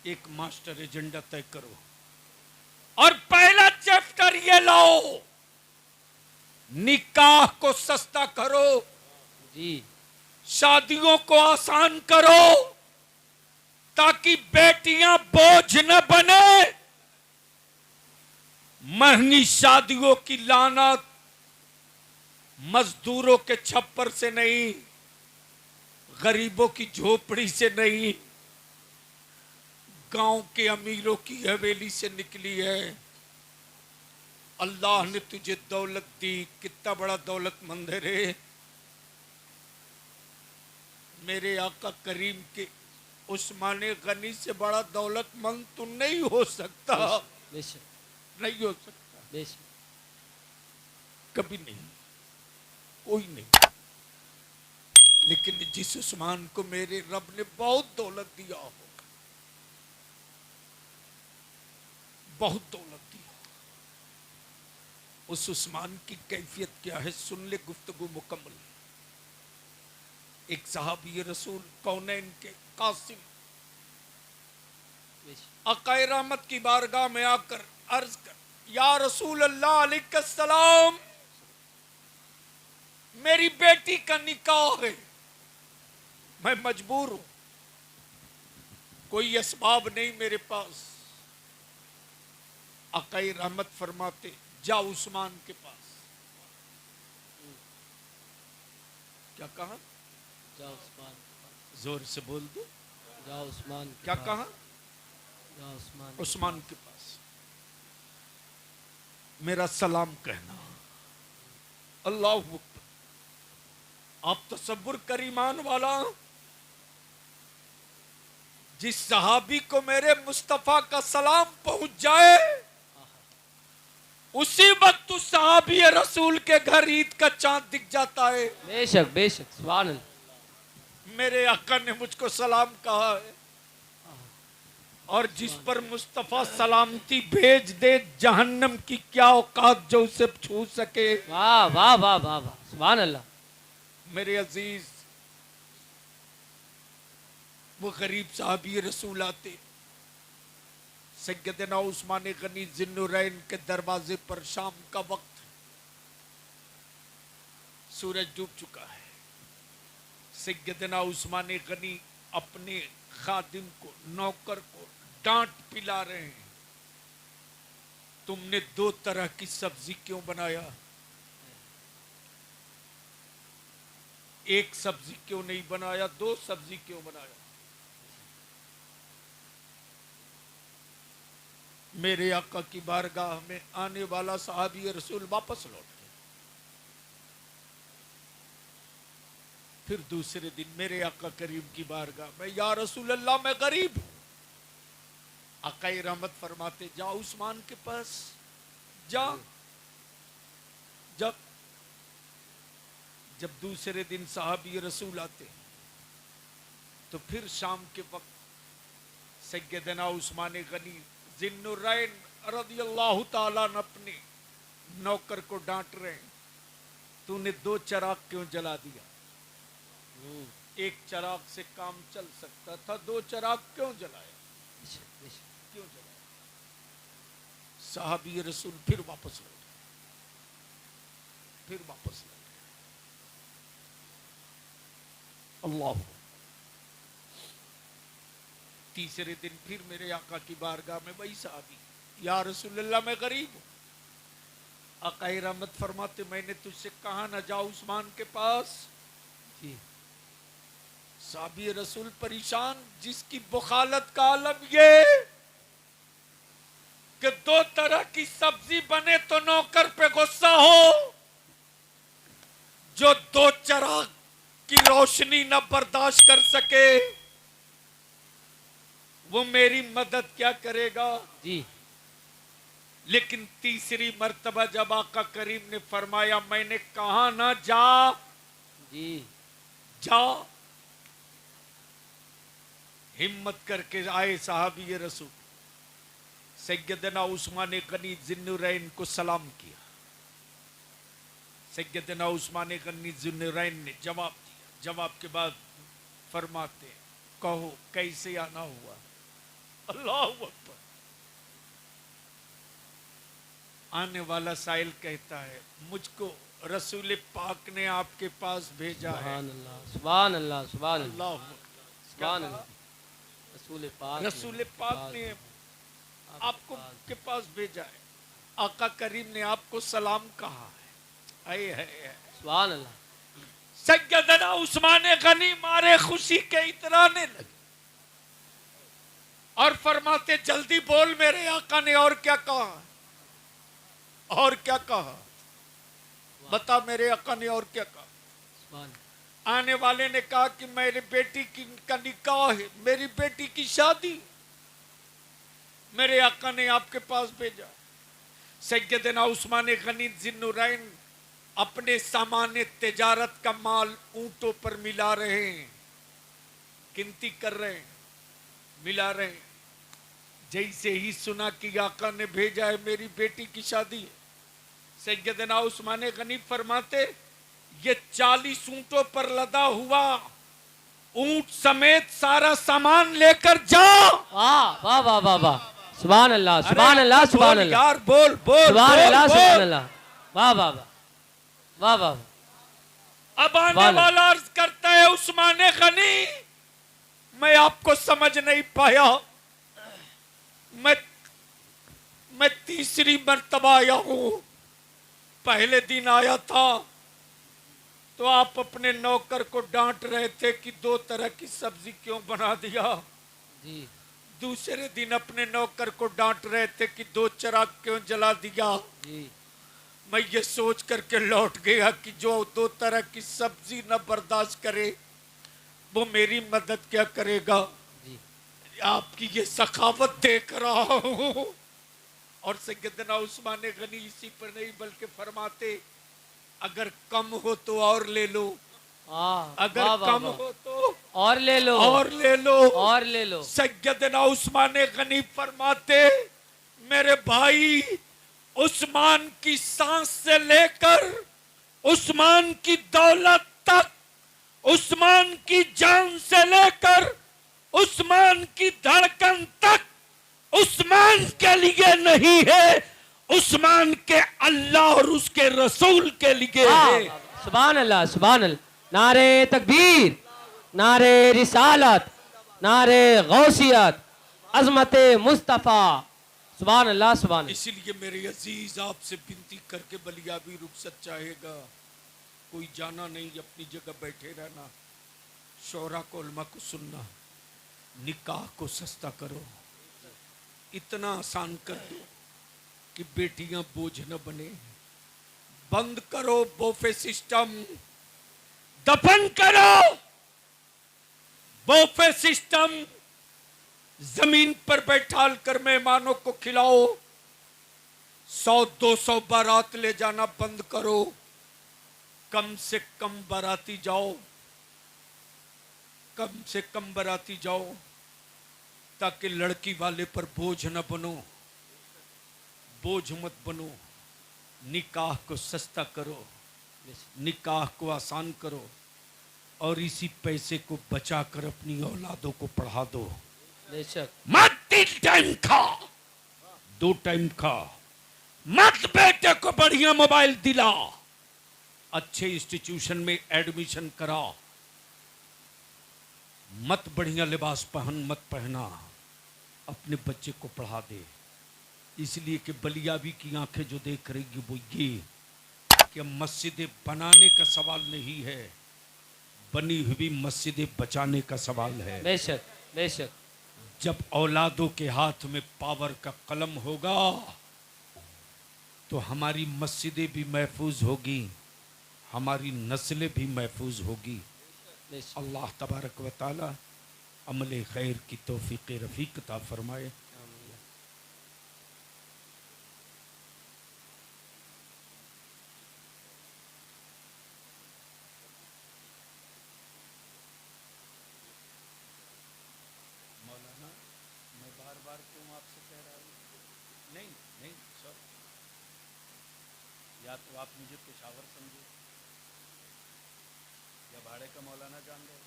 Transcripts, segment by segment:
एक master agenda तय करो और पहला चैप्टर ये लाओ, निकाह को सस्ता करो जी, शादियों को आसान करो ताकि बेटियां बोझ न बने। महंगी शादियों की लानत मजदूरों के छप्पर से नहीं, गरीबों की झोपड़ी से नहीं, गांव के अमीरों की हवेली से निकली है। अल्लाह ने तुझे दौलत दी, कितना बड़ा दौलतमंद है रे। मेरे आका करीम के उस्माने गनी से बड़ा दौलतमंद तू नहीं हो सकता, नहीं हो सकता, कभी नहीं, कोई नहीं। लेकिन जिस उस्मान को मेरे रब ने बहुत दौलत दिया हो, बहुत दौलत दिया, उस उस्मान की कैफियत क्या है सुन ले, गुफ्तगू मुकम्मल। एक सहाबी रसूल कौनैन के कासिम अकाए रहमत की बारगाह में आकर अर्ज कर, या रसूल अल्लाह अलैहिस्सलाम, मेरी बेटी का निकाह है, मैं मजबूर हूं, कोई असबाब नहीं मेरे पास। अकाए रहमत फरमाते, जा उस्मान के पास। क्या कहा? जा उस्मान, जोर से बोल दो, जा उस्मान। क्या कहा? जा उस्मान, उस्मान के पास मेरा सलाम कहना। अल्लाह अकबर। आप तसव्वुर कर ईमान वाला, जिस सहाबी को मेरे मुस्तफा का सलाम पहुंच जाए उसी वक्त उस सहाबी रसूल के घर ईद का चांद दिख जाता है। बेशक बेशक, सुभान अल्लाह। मेरे आका ने मुझको सलाम कहा है, और जिस पर मुस्तफा सलामती भेज दे, जहन्नम की क्या औकात जो उसे छू सके। वाह वाह वाह वाह वाह, सुभान अल्लाह। मेरे अजीज, वो गरीब साहबी रसूल आते, सैयदना उस्मान गनी जिन्नुरैन के दरवाजे पर, शाम का वक्त, सूरज डूब चुका है। सैयदना उस्मान गनी अपने खादिम को, नौकर को डांट पिला रहे हैं, तुमने दो तरह की सब्जी क्यों बनाया, एक सब्जी क्यों नहीं बनाया, दो सब्जी क्यों बनाया। मेरे आका की बारगाह में आने वाला सहाबी रसूल वापस लौट गए। फिर दूसरे दिन मेरे आका करीम की बारगाह में, या रसूल अल्लाह मैं गरीब हूं। आकाए रहमत फरमाते, जा उस्मान के पास जा। जब दूसरे दिन सहाबी रसूल आते तो फिर शाम के वक्त सैयदना उस्मान गनी जिन्नुरैन रज़ियल्लाहु ताला ने अपने नौकर को डांट रहे हैं, तूने दो चिराग क्यों जला दिया, एक चिराग से काम चल सकता था, दो चिराग क्यों जलाया, क्यों जलाया। साहबी रसूल फिर वापस लौटे, फिर वापस लौटे। अल्लाह। तीसरे दिन फिर मेरे आका की बारगाह में वही साहबी, या रसूलल्लाह मैं गरीब हूं। आकाए रहमत फरमाते, मैंने तुझसे कहा ना जाओ उस्मान के पास। जी। साहबी रसूल परेशान, जिसकी बुखालत का आलम ये कि दो तरह की सब्जी बने तो नौकर पे गुस्सा हो, जो दो चिराग की रोशनी न बर्दाश्त कर सके वो मेरी मदद क्या करेगा। जी। लेकिन तीसरी मर्तबा जब आका करीम ने फरमाया, मैंने कहा ना जा, जी, जा, हिम्मत करके आए साहबी रसूल, सैयदना उस्मान गनी जिन्नुरैन को सलाम किया। सैयदना उस्मान गनी जिन्नुरैन ने जवाब दिया। जवाब के बाद फरमाते, कहो कैसे आना हुआ। अल्लाह अकबर। आने वाला साइल कहता है, मुझको रसूल पाक ने आपके पास भेजा है। सुभान अल्लाह, सुभान अल्लाह, सुभान अल्लाह, अल्लाह अकबर। क्या सुभान कहा? अल्लाह। रसूल पाक रसूल पाक ने आपको के पास भेजा है। आका करीम ने आपको सलाम कहा है। आए है सुभान अल्लाह। सैयदना उस्मान गनी मारे खुशी के इतराने लगे और फरमाते, जल्दी बोल मेरे आका ने और क्या कहा, और क्या कहा, बता मेरे आका ने और क्या कहा। सुभान। आने वाले ने कहा कि मेरी बेटी की का निकाह है, मेरी बेटी की शादी, मेरे आका ने आपके पास भेजा। सैयदना उस्मान गनी जिन्नुरैन अपने सामान तिजारत का माल ऊंटों पर मिला रहे हैं, गिनती कर रहे हैं, मिला रहे हैं। जैसे ही सुना कि आका ने भेजा है, मेरी बेटी की शादी है, सैयदना उस्मान गनी फरमाते, ये 40 ऊंटों पर लदा हुआ ऊंट समेत सारा सामान लेकर जाओ। वाह वाह वाह वाह वाह, सुभान अल्लाह, सुभान अल्लाह, सुभान अल्लाह, यार बोल बोल, सुभान अल्लाह, बोल, सुभान बोल। अल्लाह, वाह वाह वाह, वाह वाह। अब आने वाला अर्ज करता है, उस्मान गनी मैं आपको समझ नहीं पाया, मैं तीसरी मर्तबा आया हूं। पहले दिन आया था तो आप अपने नौकर को डांट रहे थे कि 2 तरह की सब्जी क्यों बना दिया। जी। दूसरे दिन अपने नौकर को डांट रहे थे कि 2 चिराग क्यों जला दिया। जी। मैं ये सोच करके लौट गया कि जो 2 तरह की सब्जी न बर्दाश्त करे वो मेरी मदद क्या करेगा। जी। आपकी ये सखावत देख रहा हूं। और सैयदना उस्मान गनी इसी पर नहीं बल्कि फरमाते, अगर कम हो तो और ले लो, अगर वाह, वाह, कम वाह। हो तो और ले लो, और ले लो, और ले लो। सैयदना उस्मान गनी फरमाते, मेरे भाई उस्मान की सांस से लेकर उस्मान की दौलत तक, उस्मान की जान से लेकर उस्मान की धड़कन तक उस्मान के लिए नहीं है, उस्मान के अल्लाह और उसके रसूल के लिए है। सुभान अल्लाह, सुभान अल्लाह। नारे तकबीर, नारे रिसालत, नारे गौसियत, अजमत मुस्तफा, सुभान अल्लाह, सुभान। इसलिए मेरे अजीज आपसे विनती करके बलिया भी रुखसत चाहेगा, कोई जाना नहीं, अपनी जगह बैठे रहना, शौरा को उलमा को सुनना, निकाह को सस्ता करो, इतना आसान कर दो कि बेटियां बोझ न बने। बंद करो बोफे सिस्टम, दफन करो बोफे सिस्टम, जमीन पर बैठाल कर मेहमानों को खिलाओ। 100-200 बारात ले जाना बंद करो, कम से कम बाराती जाओ, कम से कम बाराती जाओ, ताकि लड़की वाले पर बोझ न बनो, बोझ मत बनो। निकाह को सस्ता करो, निकाह को आसान करो, और इसी पैसे को बचाकर अपनी औलादों को पढ़ा दो। बेशक। मत 3 टाइम खा, 2 टाइम खा, मत बेटे को बढ़िया मोबाइल दिला, अच्छे इंस्टीट्यूशन में एडमिशन करा, मत बढ़िया लिबास मत पहना, अपने बच्चे को पढ़ा दे। इसलिए कि बलियाबी की आंखें जो देख रही वो ये कि मस्जिदें बनाने का सवाल नहीं है, बनी हुई मस्जिदें बचाने का सवाल है। बेशक, बेशक। जब औलादों के हाथ में पावर का कलम होगा तो हमारी मस्जिदें भी महफूज होगी, हमारी नस्लें भी महफूज होगी। अल्लाह तबारक व तआला अमल खैर की तौफीक रफ़ीक अता फरमाए। मौलाना, मैं बार बार क्यों आपसे कह रहा हूँ? नहीं नहीं सर, या तो आप मुझे पेशावर समझे या भाड़े का मौलाना जान रहे,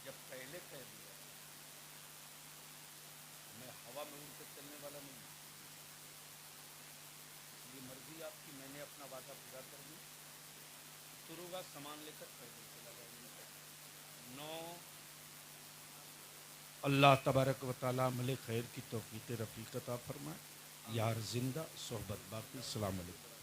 जब पहले कह दिया अपना वादा पूरा कर दिया, तुरुगा सामान लेकर पैदल चला गया। 9 अल्लाह तबारक व तआला अमल खैर की तौफीक रफ़ीक अता फरमाए। यार जिंदा सोहबत बाकी। अस्सलाम वालेकुम।